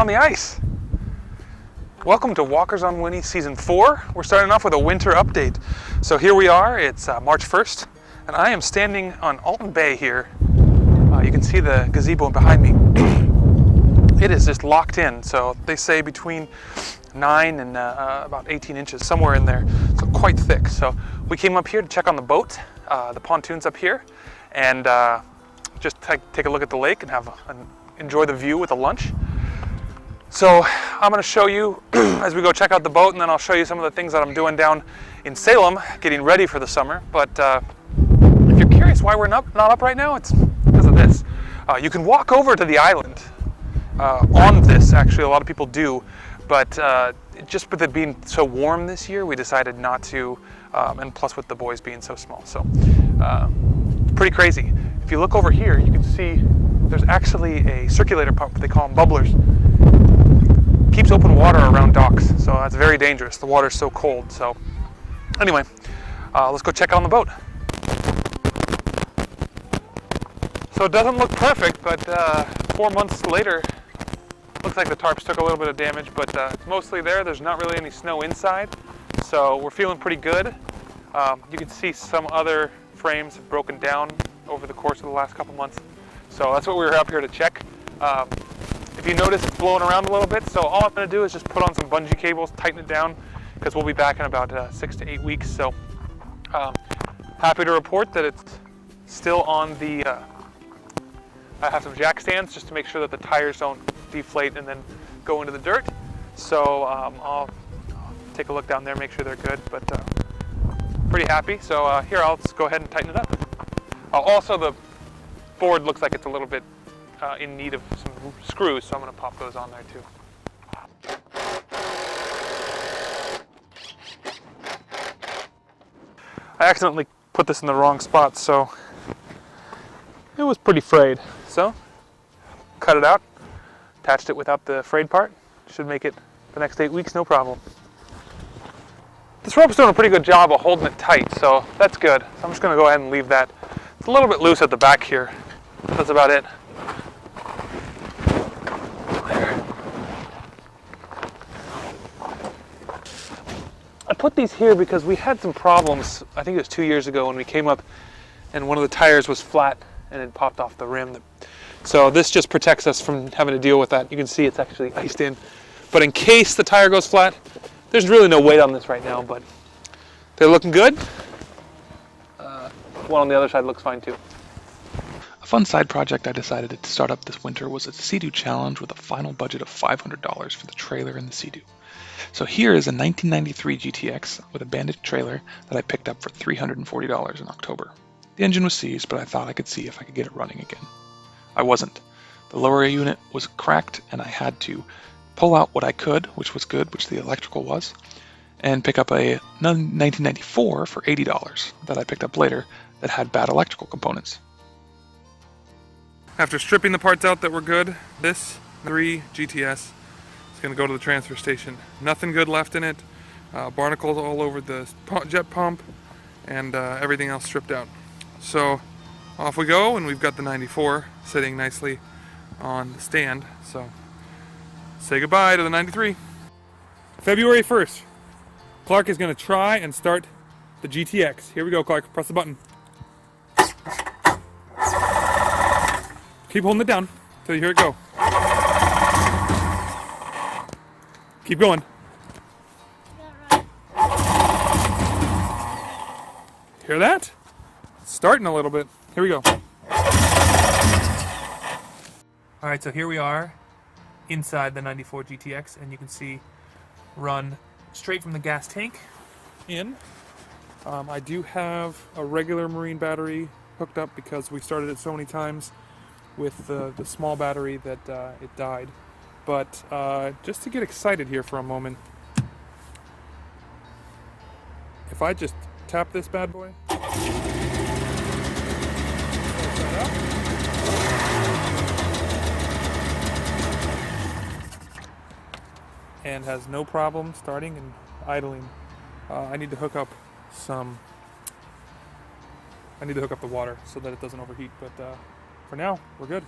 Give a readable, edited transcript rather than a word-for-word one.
on the ice. Welcome to Walkers on Winni Season 4. We're starting off with a winter update. So here we are, it's March 1st, and I am standing on Alton Bay here. You can see the gazebo behind me. It is just locked in, so they say between 9 and about 18 inches, somewhere in there, so quite thick. So we came up here to check on the boat, the pontoon's up here, and just take a look at the lake and enjoy the view with a lunch. So I'm going to show you as we go check out the boat, and then I'll show you some of the things that I'm doing down in Salem, getting ready for the summer. But if you're curious why we're not up right now, it's because of this. You can walk over to the island on this, actually, a lot of people do, but just with it being so warm this year, we decided not to, and plus with the boys being so small. So pretty crazy. If you look over here, you can see there's actually a circulator pump, they call them bubblers. Keeps open water around docks, so that's very dangerous. The water's so cold. So anyway, let's go check on the boat. So it doesn't look perfect, but 4 months later, looks like the tarps took a little bit of damage, but it's mostly there. There's not really any snow inside, so we're feeling pretty good. You can see some other frames have broken down over the course of the last couple months. So that's what we were up here to check. If you notice, it's blowing around a little bit, so all I'm going to do is just put on some bungee cables, tighten it down, because we'll be back in about 6 to 8 weeks. So happy to report that it's still on the, I have some jack stands just to make sure that the tires don't deflate and then go into the dirt. So I'll take a look down there, make sure they're good, but pretty happy. So here, I'll just go ahead and tighten it up. Also, the board looks like it's a little bit in need of some screws, so I'm going to pop those on there too. I accidentally put this in the wrong spot, so it was pretty frayed. So cut it out, attached it without the frayed part. Should make it the next 8 weeks, no problem. This rope's doing a pretty good job of holding it tight, so that's good. So I'm just going to go ahead and leave that. It's a little bit loose at the back here. That's about it. I put these here because we had some problems, I think it was 2 years ago, when we came up and one of the tires was flat and it popped off the rim. So this just protects us from having to deal with that. You can see it's actually iced in. But in case the tire goes flat, there's really no weight on this right now, but they're looking good. One on the other side looks fine too. A fun side project I decided to start up this winter was a Seadoo challenge with a final budget of $500 for the trailer and the Seadoo. So here is a 1993 GTX with a banded trailer that I picked up for $340 in October. The engine was seized, but I thought I could see if I could get it running again. I wasn't. The lower unit was cracked and I had to pull out what I could, which was good, which the electrical was, and pick up a 1994 for $80 that I picked up later that had bad electrical components. After stripping the parts out that were good, this 3 GTS is going to go to the transfer station. Nothing good left in it. Barnacles all over the jet pump and everything else stripped out. So off we go, and we've got the 94 sitting nicely on the stand. So say goodbye to the 93. February 1st, Clark is going to try and start the GTX. Here we go, Clark. Press the button. Keep holding it down until you hear it go. Keep going. Hear that? It's starting a little bit. Here we go. All right, so here we are inside the 94 GTX, and you can see run straight from the gas tank in. I do have a regular marine battery hooked up because we started it so many times with the small battery that it died. But just to get excited here for a moment, if I just tap this bad boy, and has no problem starting and idling. I need to hook up the water so that it doesn't overheat, but for now, we're good.